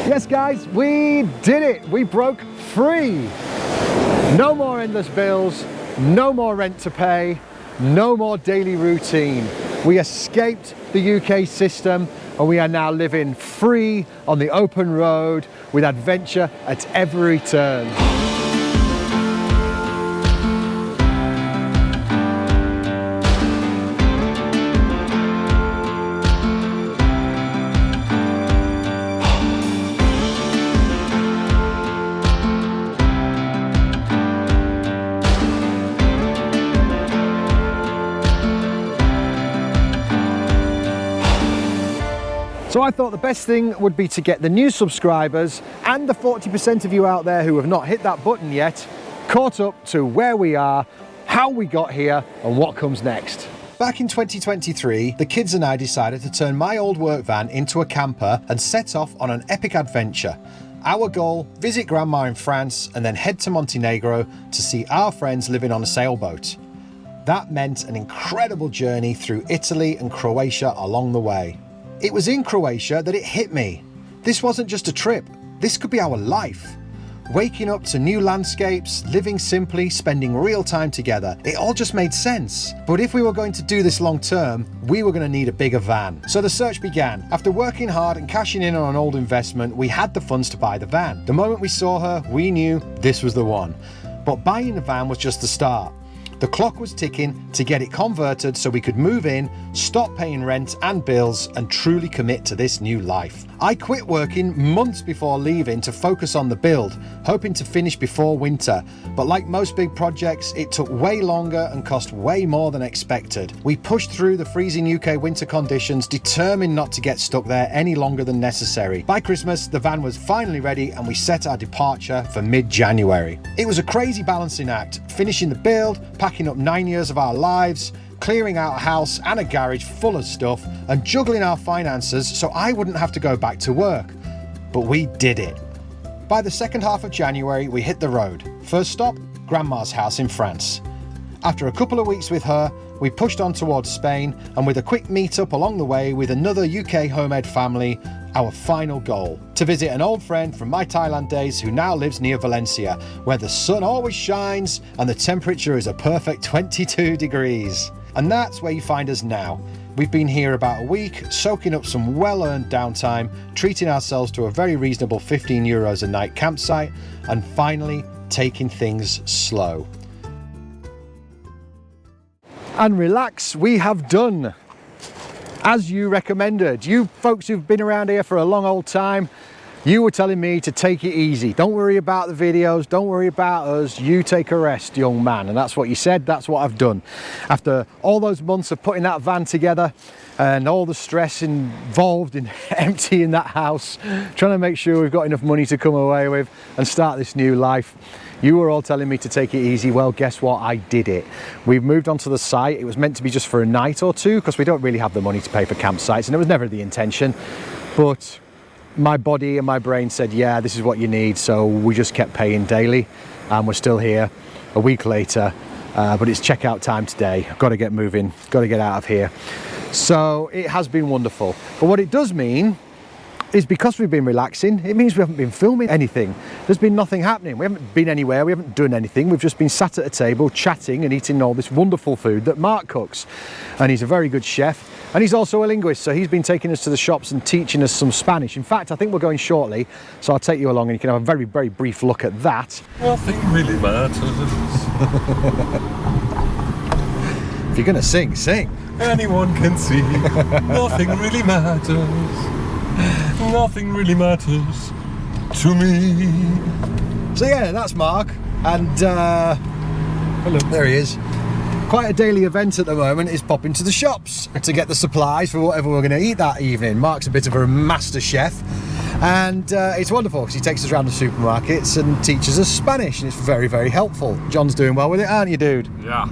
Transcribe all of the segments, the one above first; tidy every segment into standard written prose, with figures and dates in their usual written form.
Yes guys, we did it. We broke free. No more endless bills, no more rent to pay, no more daily routine. We escaped the UK system and we are now living free on the open road with adventure at every turn. So I thought the best thing would be to get the new subscribers and the 40% of you out there who have not hit that button yet, caught up to where we are, how we got here and what comes next. Back in 2023, the kids and I decided to turn my old work van into a camper and set off on an epic adventure. Our goal, visit Grandma in France and then head to Montenegro to see our friends living on a sailboat. That meant an incredible journey through Italy and Croatia along the way. It was in Croatia that it hit me. This wasn't just a trip, this could be our life. Waking up to new landscapes, living simply, spending real time together. It all just made sense. But if we were going to do this long term, we were going to need a bigger van. So the search began. After working hard and cashing in on an old investment, we had the funds to buy the van. The moment we saw her, we knew this was the one. But buying the van was just the start. The clock was ticking to get it converted so we could move in, stop paying rent and bills, and truly commit to this new life. I quit working months before leaving to focus on the build, hoping to finish before winter. But like most big projects, it took way longer and cost way more than expected. We pushed through the freezing UK winter conditions, determined not to get stuck there any longer than necessary. By Christmas, the van was finally ready and we set our departure for mid-January. It was a crazy balancing act, finishing the build, packing up 9 years of our lives, clearing out a house and a garage full of stuff, and juggling our finances so I wouldn't have to go back to work. But we did it. By the second half of January, we hit the road. First stop, Grandma's house in France. After a couple of weeks with her, we pushed on towards Spain, and with a quick meet-up along the way with another UK homemade family, our final goal, to visit an old friend from my Thailand days who now lives near Valencia, where the sun always shines and the temperature is a perfect 22 degrees. And that's where you find us now. We've been here about a week, soaking up some well-earned downtime, treating ourselves to a very reasonable €15 a night campsite, and finally taking things slow. And relax, we have done as you recommended. You folks who've been around here for a long old time, you were telling me to take it easy. Don't worry about the videos, don't worry about us, you take a rest, young man. And that's what you said, that's what I've done. After all those months of putting that van together and all the stress involved in emptying that house, trying to make sure we've got enough money to come away with and start this new life, you were all telling me to take it easy. Well, guess what? I did it. We've moved onto the site. It was meant to be just for a night or two because we don't really have the money to pay for campsites, and it was never the intention. But my body and my brain said, yeah, this is what you need. So we just kept paying daily, and we're still here a week later. But it's checkout time today. I've got to get moving, got to get out of here. So it has been wonderful. But what it does mean is because we've been relaxing, it means we haven't been filming anything. There's been nothing happening. We haven't been anywhere, we haven't done anything. We've just been sat at a table chatting and eating all this wonderful food that Mark cooks. And he's a very good chef. And he's also a linguist, so he's been taking us to the shops and teaching us some Spanish. In fact, I think we're going shortly, so I'll take you along and you can have a very, very brief look at that. Nothing really matters. If you're gonna sing, sing. Anyone can see. Nothing really matters. Nothing really matters to me. So yeah, that's Mark, and hello. There he is. Quite a daily event at the moment is popping to the shops to get the supplies for whatever we're going to eat that evening. Mark's a bit of a master chef, and it's wonderful because he takes us around the supermarkets and teaches us Spanish, and it's very, very helpful. John's doing well with it, aren't you, dude? Yeah.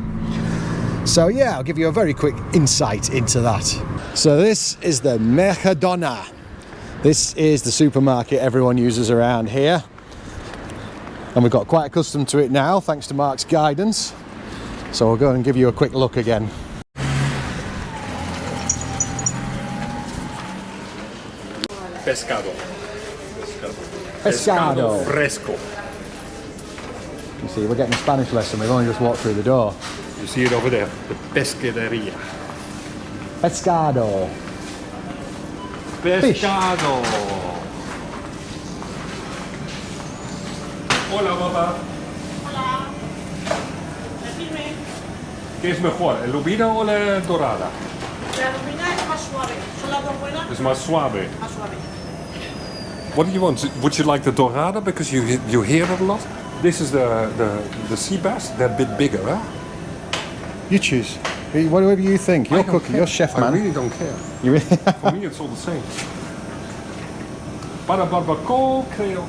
So yeah, I'll give you a very quick insight into that. So this is the Mercadona. This is the supermarket everyone uses around here, and we've got quite accustomed to it now thanks to Mark's guidance. So I'll go and give you a quick look again. Pescado. Pescado. fresco. You see, we're getting a Spanish lesson. We've only just walked through the door. You see it over there, the pescaderia. Pescado. Pescado. Hola, papá. Hola. Decime, ¿Qué es mejor, el lubina o la dorada? la lubina es más suave. ¿Son las dos buenas? Es más suave. Más suave. What do you want? Would you like the dorada because you hear it a lot? This is the sea bass. They're a bit bigger, huh? You choose. Whatever you think. You're cooking. You're chef, man. I really don't care. You really? For me, it's all the same. Para barbacoa, creo.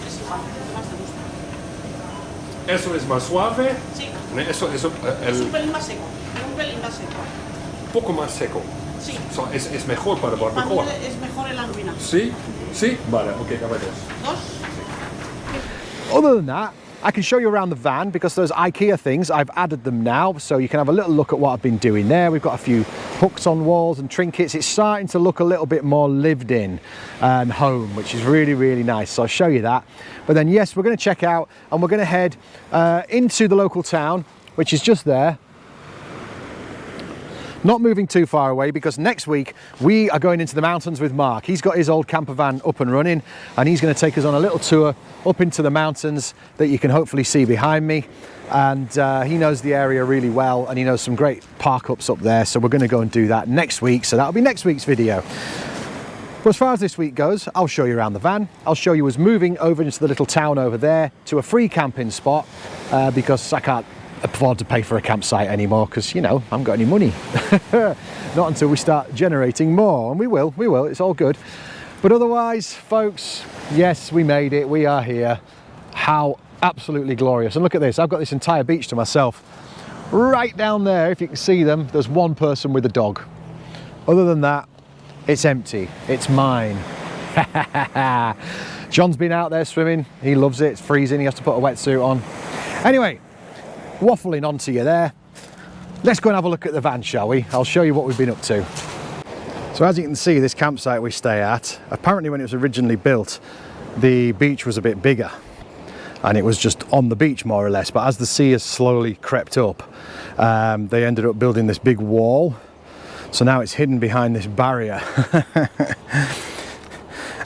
Es igual, más te gusta. Eso es más suave. Sí, Eso es un pelín más seco. Un pelín más seco. poco más seco. Sí. So, es mejor para barbacoa. También es mejor en la lubina. ¿Sí? ¿Sí? Vale, ok, dame dos. ¿Dos? Other than that, I can show you around the van because those IKEA things, I've added them now, so you can have a little look at what I've been doing there. We've got a few hooks on walls and trinkets. It's starting to look a little bit more lived in and home, which is really, really nice. So I'll show you that. But then, yes, we're going to check out and we're going to head into the local town, which is just there. Not moving too far away because next week we are going into the mountains with Mark. He's got his old camper van up and running and he's going to take us on a little tour up into the mountains that you can hopefully see behind me. And he knows the area really well and he knows some great park ups up there. So we're going to go and do that next week. So that'll be next week's video. But as far as this week goes, I'll show you around the van. I'll show you us moving over into the little town over there to a free camping spot because I can't afford to pay for a campsite anymore because, you know, I haven't got any money. Not until we start generating more, and we will, it's all good. But otherwise, folks, yes, we made it, we are here. How absolutely glorious. And look at this, I've got this entire beach to myself. Right down there, if you can see them, there's one person with a dog. Other than that, it's empty, it's mine. John's been out there swimming, he loves it, it's freezing, he has to put a wetsuit on. Anyway, waffling on to you there. Let's go and have a look at the van, shall we? I'll show you what we've been up to. So as you can see, this campsite we stay at, apparently when it was originally built, the beach was a bit bigger and it was just on the beach more or less, but as the sea has slowly crept up, they ended up building this big wall. So now it's hidden behind this barrier.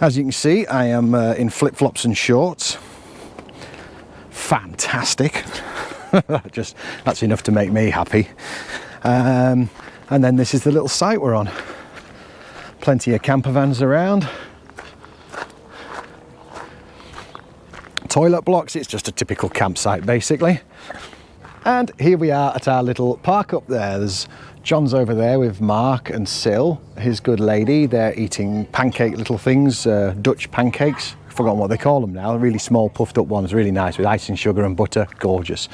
As you can see, I am in flip-flops and shorts. Fantastic. That's enough to make me happy. And then this is the little site we're on. Plenty of camper vans around. Toilet blocks, it's just a typical campsite basically. And here we are at our little park up there. There's John's over there with Mark and Sil, his good lady. They're eating pancake little things, Dutch pancakes. Forgotten what they call them now, really small puffed up ones, really nice with icing sugar and butter, gorgeous.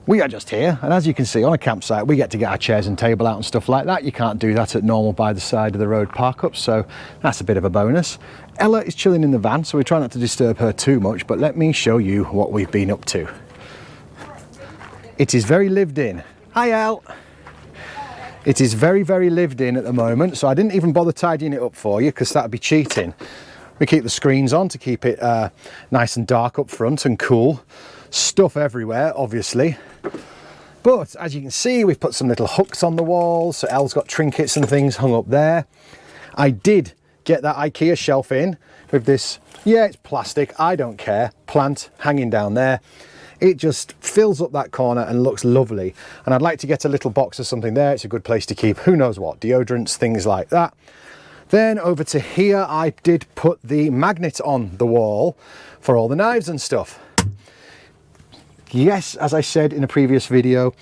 We are just here, and as you can see on a campsite we get our chairs and table out and stuff like that. You can't do that at normal by the side of the road park ups, so that's a bit of a bonus. Ella is chilling in the van, so we try not to disturb her too much, but let me show you what we've been up to. It is very lived in. Hi Elle. It is very, very lived in at the moment, so I didn't even bother tidying it up for you because that would be cheating. We keep the screens on to keep it nice and dark up front and cool. Stuff everywhere, obviously. But as you can see, we've put some little hooks on the walls. So Elle's got trinkets and things hung up there. I did get that IKEA shelf in with this, yeah, it's plastic, I don't care, plant hanging down there. It just fills up that corner and looks lovely. And I'd like to get a little box or something there. It's a good place to keep who knows what, deodorants, things like that. Then over to here, I did put the magnet on the wall for all the knives and stuff. Yes, as I said in a previous video,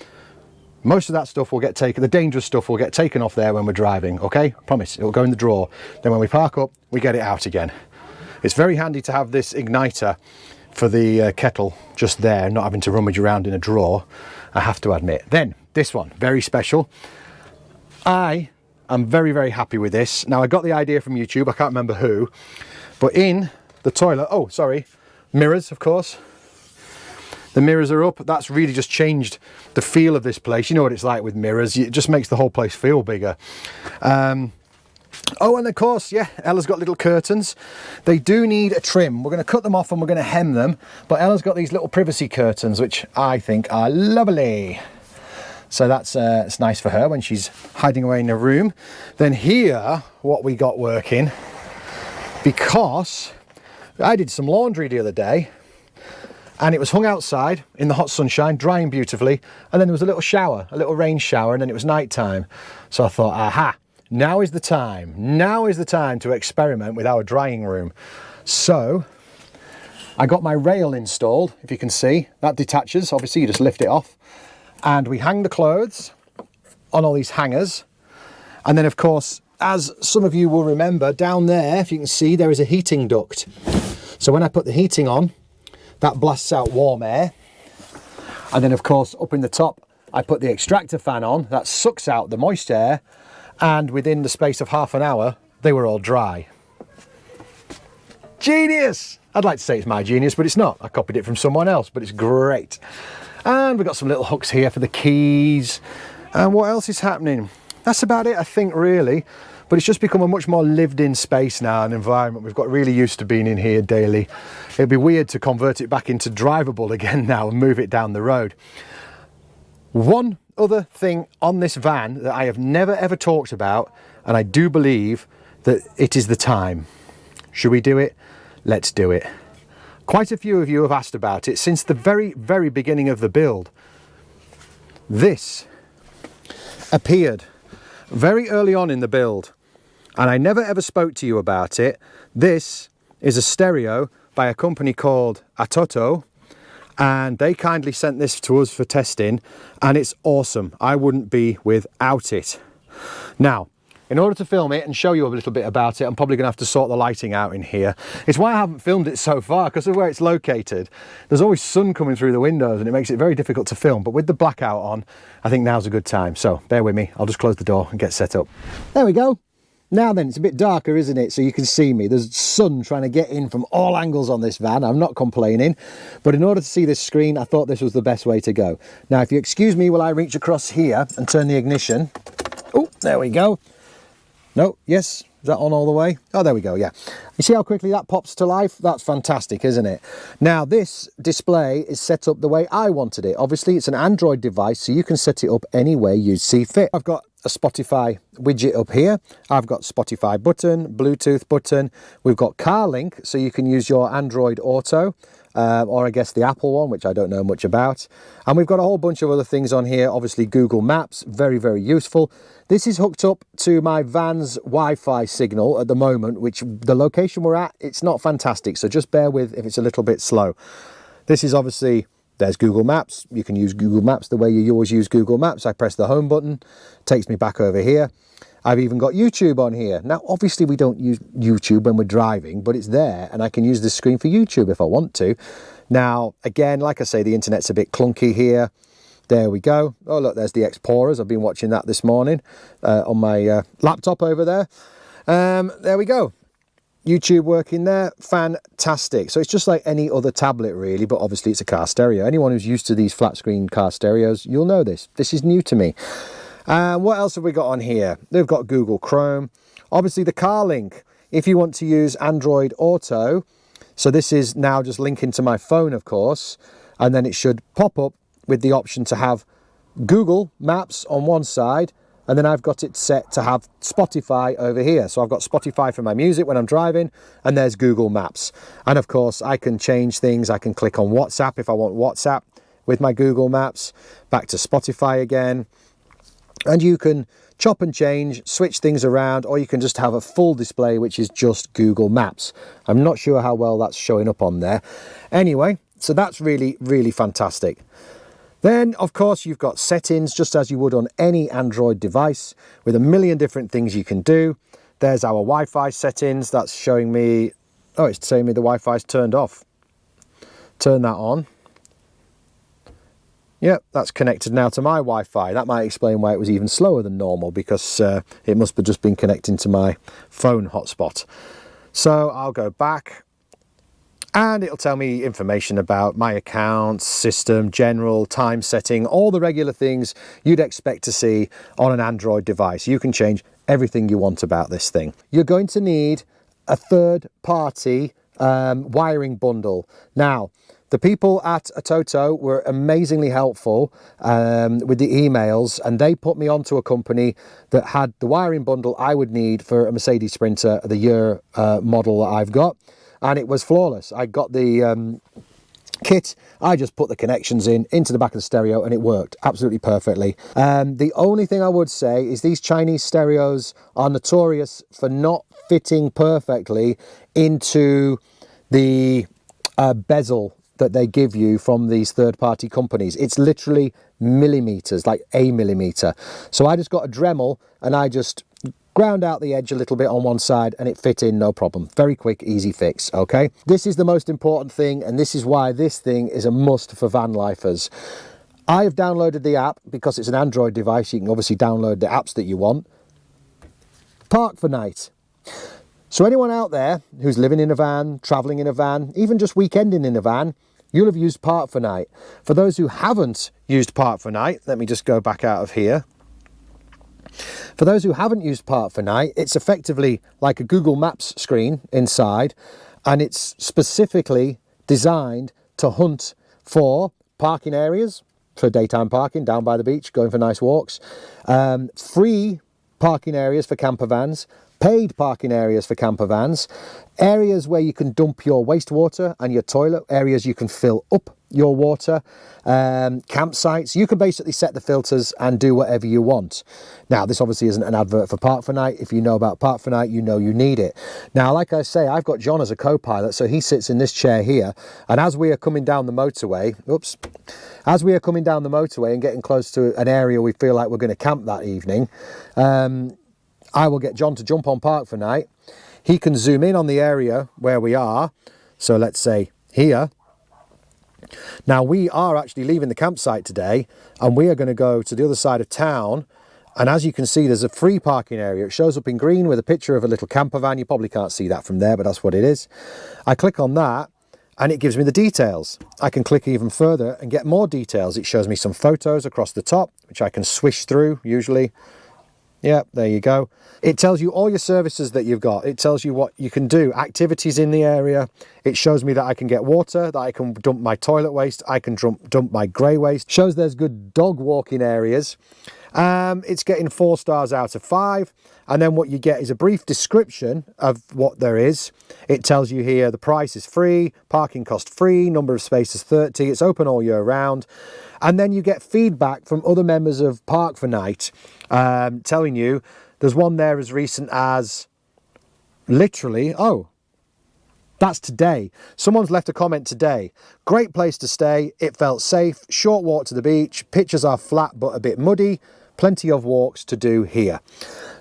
most of that stuff will get taken, the dangerous stuff will get taken off there when we're driving, okay? Promise, it'll go in the drawer. Then when we park up, we get it out again. It's very handy to have this igniter for the kettle just there, not having to rummage around in a drawer, I have to admit. Then, this one, very special. I'm very, very happy with this. Now, I got the idea from YouTube, I can't remember who, but in the toilet, oh, sorry, mirrors, of course. The mirrors are up. That's really just changed the feel of this place. You know what it's like with mirrors. It just makes the whole place feel bigger. Oh, and of course, yeah, Ella's got little curtains. They do need a trim. We're going to cut them off and we're going to hem them. But Ella's got these little privacy curtains, which I think are lovely. So that's it's nice for her when she's hiding away in a room. Then here, what we got working, because I did some laundry the other day, and it was hung outside in the hot sunshine, drying beautifully, and then there was a little shower, a little rain shower, and then it was night time. So I thought, aha, now is the time to experiment with our drying room. So I got my rail installed, if you can see, that detaches, obviously you just lift it off, and we hang the clothes on all these hangers. And then of course, as some of you will remember, down there, if you can see, there is a heating duct. So when I put the heating on, that blasts out warm air. And then of course, up in the top, I put the extractor fan on, that sucks out the moist air, and within the space of half an hour, they were all dry. Genius! I'd like to say it's my genius, but it's not. I copied it from someone else, but it's great. And we've got some little hooks here for the keys. And what else is happening? That's about it, I think, really. But it's just become a much more lived-in space now, an environment. We've got really used to being in here daily. It'd be weird to convert it back into drivable again now and move it down the road. One other thing on this van that I have never ever talked about, and I do believe that it is the time. Should we do it? Let's do it. Quite a few of you have asked about it since the very, very beginning of the build. This appeared very early on in the build, and I never ever spoke to you about it. This is a stereo by a company called Atoto, and they kindly sent this to us for testing, and it's awesome. I wouldn't be without it. Now, in order to film it and show you a little bit about it, I'm probably going to have to sort the lighting out in here. It's why I haven't filmed it so far, because of where it's located. There's always sun coming through the windows and it makes it very difficult to film, but with the blackout on, I think now's a good time. So bear with me, I'll just close the door and get set up. There we go. Now then, it's a bit darker, isn't it? So you can see me. There's sun trying to get in from all angles on this van. I'm not complaining. But in order to see this screen, I thought this was the best way to go. Now, if you excuse me while I reach across here and turn the ignition. Oh, there we go. No, yes, is that on all the way? Oh, there we go, yeah. You see how quickly that pops to life? That's fantastic, isn't it? Now, this display is set up the way I wanted it. Obviously, it's an Android device, so you can set it up any way you see fit. I've got a Spotify widget up here. I've got Spotify button, Bluetooth button. We've got CarLink, so you can use your Android Auto, or I guess the Apple one, which I don't know much about. And we've got a whole bunch of other things on here. Obviously, Google Maps, very, very useful. This is hooked up to my van's Wi-Fi signal at the moment, which the location we're at, it's not fantastic. So just bear with if it's a little bit slow. This is obviously, there's Google Maps. You can use Google Maps the way you always use Google Maps. I press the home button, takes me back over here. I've even got YouTube on here. Now, obviously we don't use YouTube when we're driving, but it's there and I can use this screen for YouTube if I want to. Now, again, like I say, the internet's a bit clunky here. There we go. Oh, look, there's the Explorers. I've been watching that this morning on my laptop over there. There we go. YouTube working there. Fantastic. So it's just like any other tablet really, but obviously it's a car stereo. Anyone who's used to these flat screen car stereos, you'll know this. This is new to me. What else have we got on here? They've got Google Chrome. Obviously the CarLink. If you want to use Android Auto, so this is now just linking to my phone, of course, and then it should pop up with the option to have Google Maps on one side, and then I've got it set to have Spotify over here. So I've got Spotify for my music when I'm driving, and there's Google Maps. And of course, I can change things. I can click on WhatsApp if I want WhatsApp with my Google Maps, back to Spotify again. And you can chop and change, switch things around, or you can just have a full display, which is just Google Maps. I'm not sure how well that's showing up on there. Anyway, so that's really, really fantastic. Then, of course, you've got settings, just as you would on any Android device, with a million different things you can do. There's our Wi-Fi settings. That's showing me, oh, it's saying me the Wi-Fi's turned off. Turn that on. Yep, that's connected now to my Wi-Fi. That might explain why it was even slower than normal, because it must have just been connecting to my phone hotspot. So I'll go back. And it'll tell me information about my account, system, general, time setting, all the regular things you'd expect to see on an Android device. You can change everything you want about this thing. You're going to need a third-party wiring bundle. Now, the people at Atoto were amazingly helpful with the emails, and they put me onto a company that had the wiring bundle I would need for a Mercedes Sprinter, the year model that I've got, and it was flawless. I got the kit, I just put the connections into the back of the stereo, and it worked absolutely perfectly. The only thing I would say is these Chinese stereos are notorious for not fitting perfectly into the bezel that they give you from these third-party companies. It's literally millimeters, like a millimeter. So I just got a Dremel and I just ground out the edge a little bit on one side and it fit in no problem. Very quick, easy fix, okay? This is the most important thing, and this is why this thing is a must for van lifers. I have downloaded the app because it's an Android device. You can obviously download the apps that you want. Park for Night. So anyone out there who's living in a van, traveling in a van, even just weekending in a van, you'll have used Park for Night. For those who haven't used Park for Night, let me just go back out of here. For those who haven't used Park for Night, it's effectively like a Google Maps screen inside, and it's specifically designed to hunt for parking areas, for daytime parking down by the beach, going for nice walks, free parking areas for camper vans, paid parking areas for camper vans, areas where you can dump your wastewater and your toilet, areas you can fill up your water, campsites. You can basically set the filters and do whatever you want. Now, this obviously isn't an advert for Park for Night. If you know about Park for Night, you know you need it. Now, like I say, I've got John as a co-pilot, so he sits in this chair here, and as we are coming down the motorway, as we are coming down the motorway and getting close to an area we feel like we're going to camp that evening, I will get John to jump on Park for Night. He can zoom in on the area where we are. So let's say here. Now we are actually leaving the campsite today, and we are going to go to the other side of town. And as you can see, there's a free parking area. It shows up in green with a picture of a little camper van. You probably can't see that from there, but that's what it is. I click on that and it gives me the details. I can click even further and get more details. It shows me some photos across the top, which I can swish through usually. Yeah, there you go. It tells you all your services that you've got. It tells you what you can do, activities in the area. It shows me that I can get water, that I can dump my toilet waste, I can dump my grey waste. Shows there's good dog walking areas. It's getting 4 stars out of 5. And then what you get is a brief description of what there is. It tells you here the price is free, parking cost free, number of spaces 30, it's open all year round. And then you get feedback from other members of Park for Night telling you, there's one there as recent as literally, oh, that's today. Someone's left a comment today. Great place to stay. It felt safe. Short walk to the beach. Pitches are flat but a bit muddy. Plenty of walks to do here.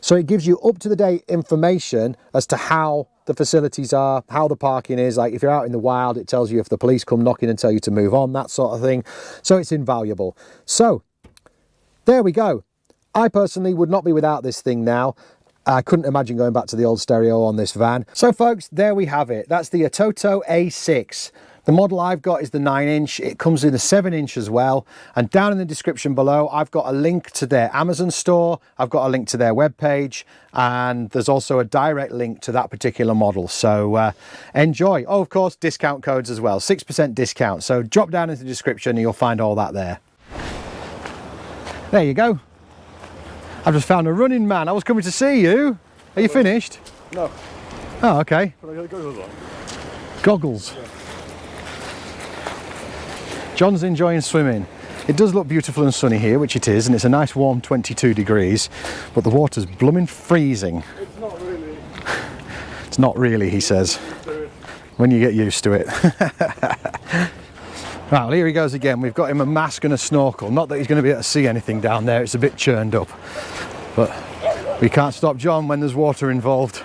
So it gives you up-to-the-date information as to how the facilities are, how the parking is. Like if you're out in the wild, it tells you if the police come knocking and tell you to move on, that sort of thing. So it's invaluable. So there we go. I personally would not be without this thing now. I couldn't imagine going back to the old stereo on this van. So folks, there we have it. That's the Atoto A6. The model I've got is the 9-inch. It comes in a 7-inch as well. And down in the description below, I've got a link to their Amazon store. I've got a link to their webpage. And there's also a direct link to that particular model. So enjoy. Oh, of course, discount codes as well. 6% discount. So drop down into the description and you'll find all that there. There you go. I've just found a running man. I was coming to see you. Are you finished? No. Oh, okay. But I got the goggles on. Goggles. Yeah. John's enjoying swimming. It does look beautiful and sunny here, which it is, and it's a nice warm 22 degrees, but the water's blooming freezing. It's not really. It's not really, he says. When you get used to it. Right, well, here he goes again. We've got him a mask and a snorkel. Not that he's going to be able to see anything down there. It's a bit churned up. But we can't stop John when there's water involved.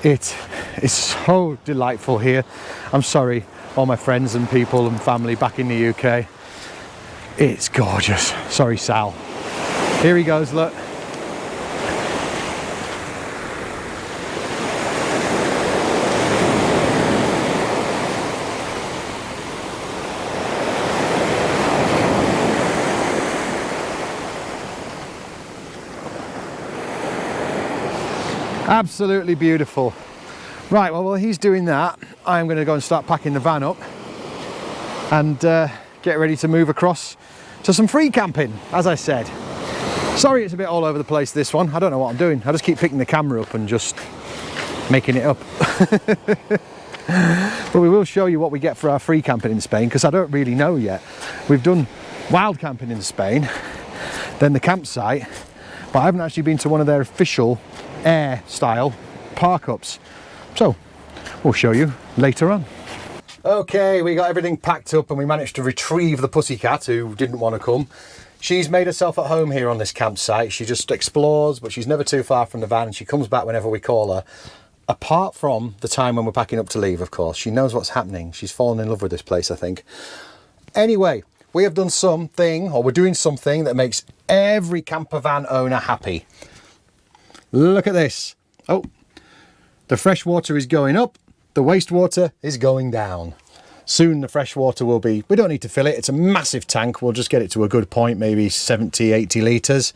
It is so delightful here. I'm sorry, all my friends and people and family back in the UK. It's gorgeous. Sorry, Sal. Here he goes, look. Absolutely beautiful. Right, well, while he's doing that, I'm going to go and start packing the van up and get ready to move across to some free camping, as I said. Sorry it's a bit all over the place, this one. I don't know what I'm doing. I just keep picking the camera up and just making it up. But we will show you what we get for our free camping in Spain, because I don't really know yet. We've done wild camping in Spain, then the campsite, but I haven't actually been to one of their official air style park-ups. So we'll show you later on. Okay, we got everything packed up and we managed to retrieve the pussycat who didn't want to come. She's made herself at home here on this campsite. She just explores, but she's never too far from the van and she comes back whenever we call her. Apart from the time when we're packing up to leave, of course. She knows what's happening. She's fallen in love with this place, I think. Anyway, we have done something, or we're doing something that makes every camper van owner happy. Look at this. Oh, the fresh water is going up, the wastewater is going down. Soon the fresh water will be, we don't need to fill it, it's a massive tank, we'll just get it to a good point, maybe 70, 80 litres.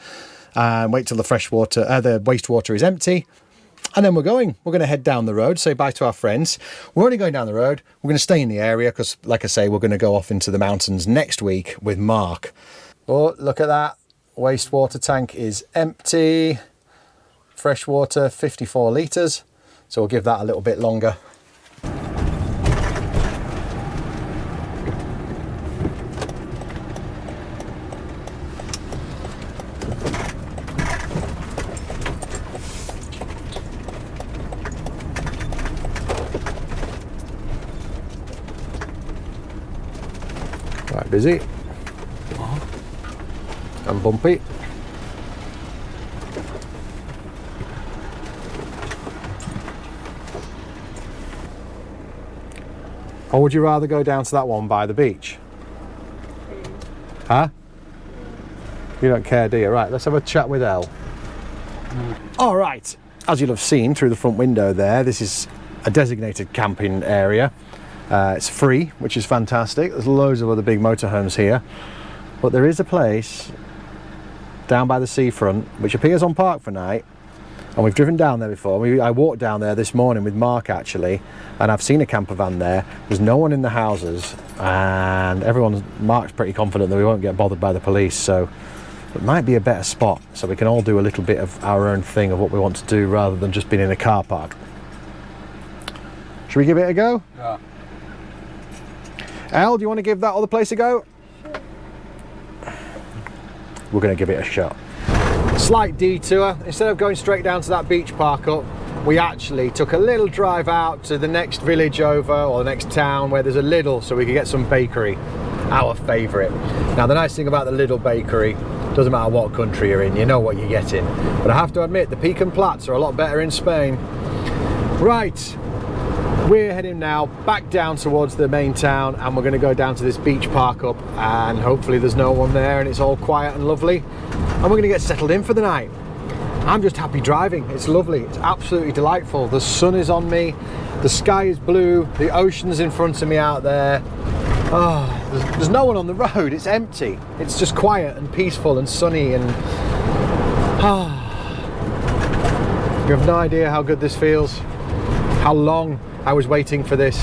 Wait till the the wastewater is empty. And then we're going to head down the road, say bye to our friends. We're only going down the road, we're going to stay in the area because, like I say, we're going to go off into the mountains next week with Mark. Oh, look at that, wastewater tank is empty. Fresh water, 54 litres, so we'll give that a little bit longer. Quite busy and bumpy. Or would you rather go down to that one by the beach? Huh? You don't care, do you? Right, let's have a chat with Elle. All right, as you'll have seen through the front window there, this is a designated camping area. It's free, which is fantastic. There's loads of other big motorhomes here. But there is a place down by the seafront, which appears on Park for Night. And we've driven down there before. I walked down there this morning with Mark actually, and I've seen a camper van there. There's no one in the houses, and Mark's pretty confident that we won't get bothered by the police, so it might be a better spot, so we can all do a little bit of our own thing of what we want to do rather than just being in a car park. Should we give it a go? Yeah. Elle, do you want to give that other place a go? Sure. We're going to give it a shot. Slight detour. Instead of going straight down to that beach park up, we actually took a little drive out to the next village over, or the next town where there's a Lidl, so we could get some bakery, our favourite. Now the nice thing about the Lidl bakery, doesn't matter what country you're in, you know what you're getting. But I have to admit, the pecan plats are a lot better in Spain. Right, we're heading now back down towards the main town, and we're going to go down to this beach park up, and hopefully there's no one there and it's all quiet and lovely, and we're going to get settled in for the night. I'm just happy driving. It's lovely, it's absolutely delightful. The sun is on me, the sky is blue, the ocean's in front of me out there. Oh, there's no one on the road, it's empty. It's just quiet and peaceful and sunny, and you have no idea how good this feels, how long I was waiting for this.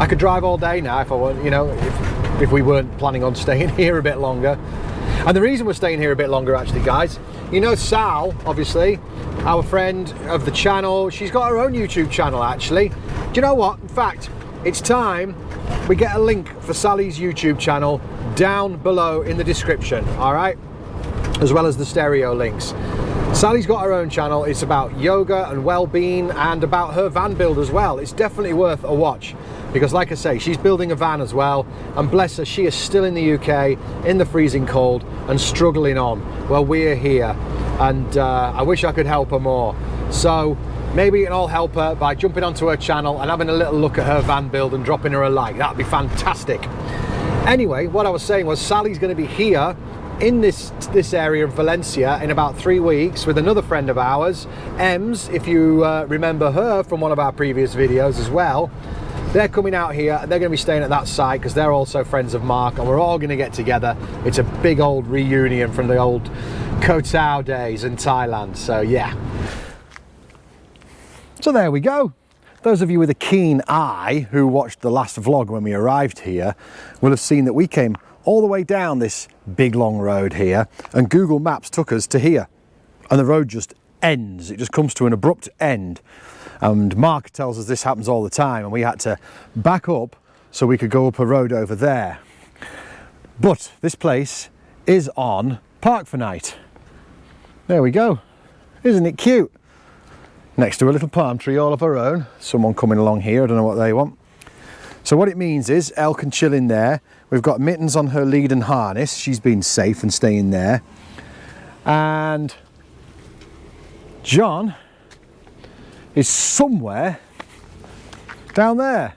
I could drive all day now if I want, you know, if we weren't planning on staying here a bit longer. And the reason we're staying here a bit longer actually, guys, you know Sal, obviously, our friend of the channel, she's got her own YouTube channel actually. Do you know what? In fact, it's time we get a link for Sally's YouTube channel down below in the description, all right? As well as the stereo links. Sally's got her own channel. It's about yoga and well-being and about her van build as well. It's definitely worth a watch because, like I say, she's building a van as well, and bless her, she is still in the UK in the freezing cold and struggling on. Well, we're here, and I wish I could help her more. So maybe you can all help her by jumping onto her channel and having a little look at her van build and dropping her a like. That'd be fantastic. Anyway, what I was saying was Sally's going to be here in this area of Valencia in about 3 weeks with another friend of ours, Ems, if you remember her from one of our previous videos as well. They're coming out here and they're going to be staying at that site because they're also friends of Mark, and we're all going to get together. It's a big old reunion from the old Koh Tao days in Thailand, so yeah. So there we go. Those of you with a keen eye who watched the last vlog when we arrived here will have seen that we came all the way down this big long road here, and Google Maps took us to here, and the road just ends. It just comes to an abrupt end, and Mark tells us this happens all the time, and we had to back up so we could go up a road over there. But this place is on Park for Night. There we go. Isn't it cute? Next to a little palm tree all of our own. Someone coming along here, I don't know what they want. So what it means is Elle can chill in there. We've got Mittens on her lead and harness. She's been safe and staying there. And John is somewhere down there.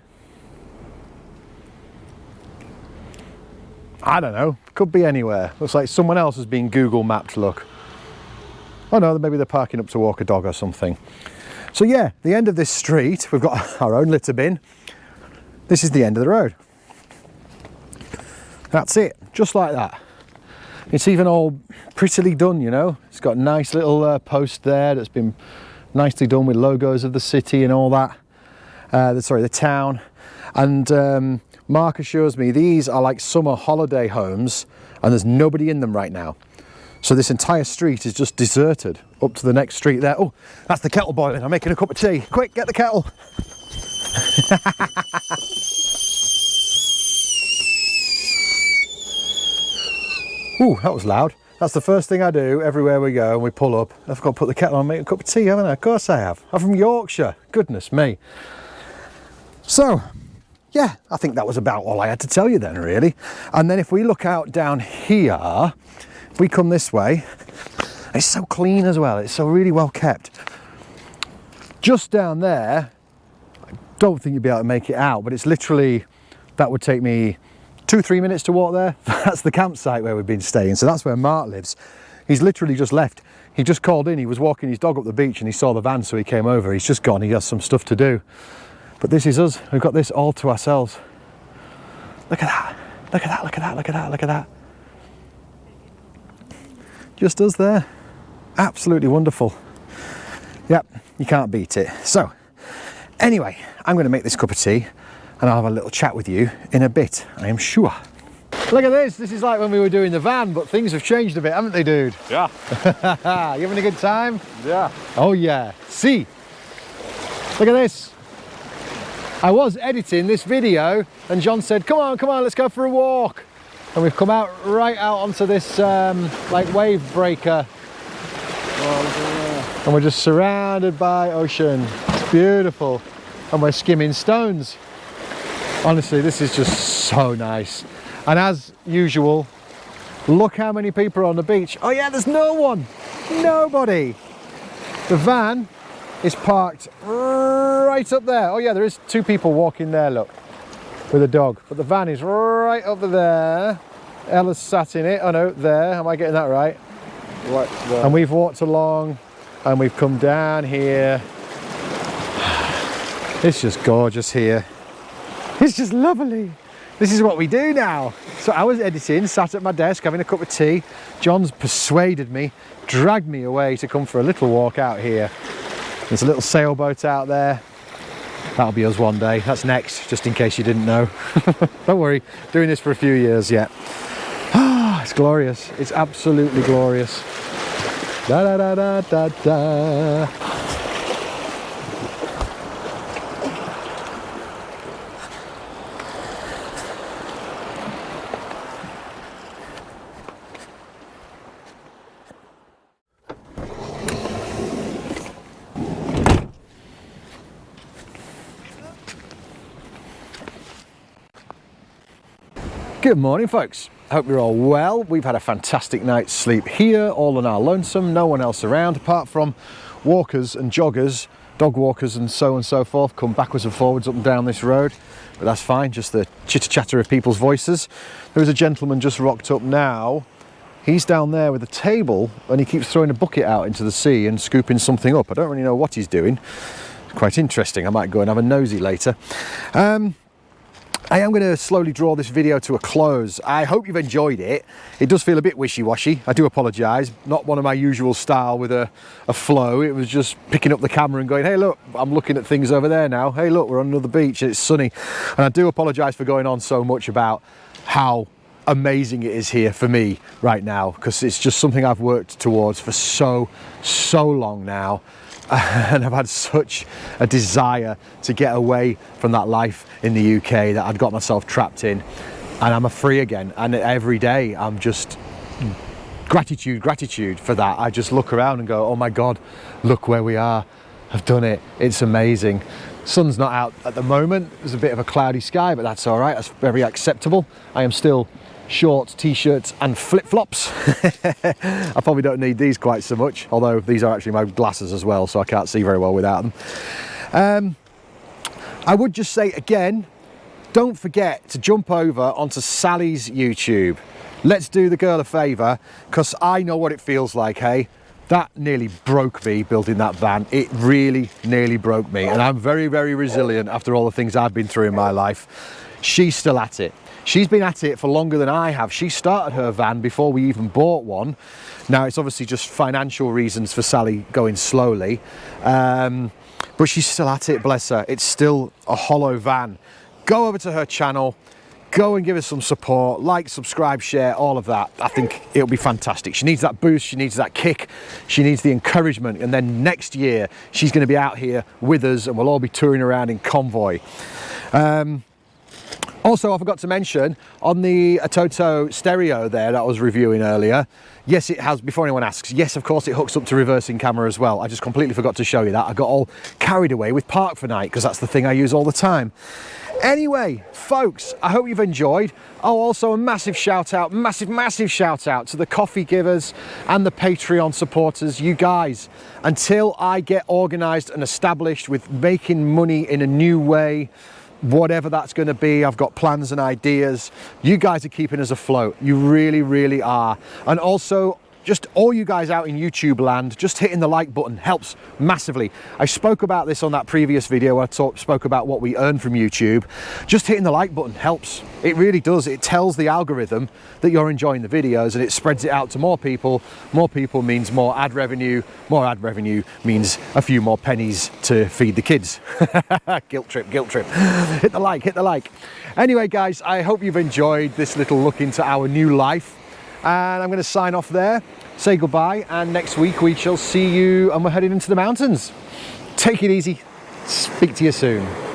I don't know, could be anywhere. Looks like someone else has been Google mapped, look. Oh no, maybe they're parking up to walk a dog or something. So yeah, the end of this street, we've got our own litter bin. This is the end of the road. That's it, just like that. It's even all prettily done, you know. It's got a nice little post there that's been nicely done with logos of the city and all that. The town. And Mark assures me these are like summer holiday homes and there's nobody in them right now. So this entire street is just deserted up to the next street there. Oh, that's the kettle boiling. I'm making a cup of tea. Quick, get the kettle. Ooh, that was loud. That's the first thing I do everywhere we go and we pull up. I've got to put the kettle on and make a cup of tea, haven't I? Of course I have. I'm from Yorkshire. Goodness me. So, yeah, I think that was about all I had to tell you then, really. And then if we look out down here, if we come this way, it's so clean as well. It's so really well kept. Just down there, I don't think you'd be able to make it out, but it's literally, that would take me 2-3 minutes to walk there. That's the campsite where we've been staying. So that's where Mark lives. He's literally just left. He just called in. He was walking his dog up the beach and he saw the van, so he came over. He's just gone. He has some stuff to do. But this is us. We've got this all to ourselves. Look at that. Look at that. Look at that. Look at that. Look at that. Just us there. Absolutely wonderful. Yep, you can't beat it. So, anyway, I'm going to make this cup of tea and I'll have a little chat with you in a bit, I am sure. Look at this. This is like when we were doing the van, but things have changed a bit, haven't they, dude? Yeah. You having a good time? Yeah. Oh, yeah. See? Look at this. I was editing this video and John said, come on, let's go for a walk. And we've come out right out onto this like wave breaker. Oh, and we're just surrounded by ocean. It's beautiful. And we're skimming stones. Honestly, this is just so nice. And as usual, look how many people are on the beach. Oh yeah, there's no one. Nobody. The van is parked right up there. Oh yeah, there is 2 people walking there, look, with a dog. But the van is right up there. Ella's sat in it. Oh no, there. Am I getting that right? Right there. And we've walked along and we've come down here. It's just gorgeous here. It's just lovely. This is what we do now. So I was editing, sat at my desk having a cup of tea. John's persuaded me, dragged me away to come for a little walk out here. There's a little sailboat out there. That'll be us one day. That's next, just in case you didn't know. Don't worry, doing this for a few years yet. Ah, it's glorious. It's absolutely glorious. Da da da da da da. Good morning, folks. I hope you're all well. We've had a fantastic night's sleep here, all on our lonesome, no one else around, apart from walkers and joggers, dog walkers and so forth, come backwards and forwards up and down this road. But that's fine, just the chitter-chatter of people's voices. There is a gentleman just rocked up now. He's down there with a table and he keeps throwing a bucket out into the sea and scooping something up. I don't really know what he's doing. It's quite interesting. I might go and have a nosy later. I am going to slowly draw this video to a close. I hope you've enjoyed it. It does feel a bit wishy-washy. I do apologise. Not one of my usual style with a flow. It was just picking up the camera and going, hey look, I'm looking at things over there now. Hey look, we're on another beach and it's sunny. And I do apologise for going on so much about how amazing it is here for me right now, because it's just something I've worked towards for so long now. And I've had such a desire to get away from that life in the UK that I'd got myself trapped in, and I'm free again. And every day I'm just gratitude for that. I just look around and go, oh my God, look where we are. I've done it. It's amazing. Sun's not out at the moment. There's a bit of a cloudy sky, but that's all right. That's very acceptable. I am still shorts, t-shirts and flip-flops. I probably don't need these quite so much, although these are actually my glasses as well, so I can't see very well without them. I would just say again, don't forget to jump over onto Sally's YouTube. Let's do the girl a favour, because I know what it feels like, hey? That nearly broke me building that van. It really nearly broke me, and I'm very resilient after all the things I've been through in my life. She's still at it. She's been at it for longer than I have. She started her van before we even bought one. Now it's obviously just financial reasons for Sally going slowly, but she's still at it, bless her. It's still a hollow van. Go over to her channel, go and give us some support, like, subscribe, share, all of that. I think it'll be fantastic. She needs that boost, she needs that kick, she needs the encouragement, and then next year she's going to be out here with us and we'll all be touring around in convoy. Also, I forgot to mention, on the Atoto stereo there that I was reviewing earlier, yes, it has, before anyone asks, yes, of course, it hooks up to reversing camera as well. I just completely forgot to show you that. I got all carried away with Park for Night, because that's the thing I use all the time. Anyway, folks, I hope you've enjoyed. Oh, also a massive shout out, massive shout out to the coffee givers and the Patreon supporters. You guys, until I get organised and established with making money in a new way, whatever that's going to be, I've got plans and ideas. You guys are keeping us afloat. You really are. And also, just all you guys out in YouTube land, just hitting the like button helps massively. I spoke about this on that previous video where I spoke about what we earn from YouTube. Just hitting the like button helps. It really does. It tells the algorithm that you're enjoying the videos and it spreads it out to more people. More people means more ad revenue. More ad revenue means a few more pennies to feed the kids. Guilt trip. Hit the like. Anyway, guys, I hope you've enjoyed this little look into our new life. And I'm going to sign off there, say goodbye, and next week we shall see you and we're heading into the mountains. Take it easy. Speak to you soon.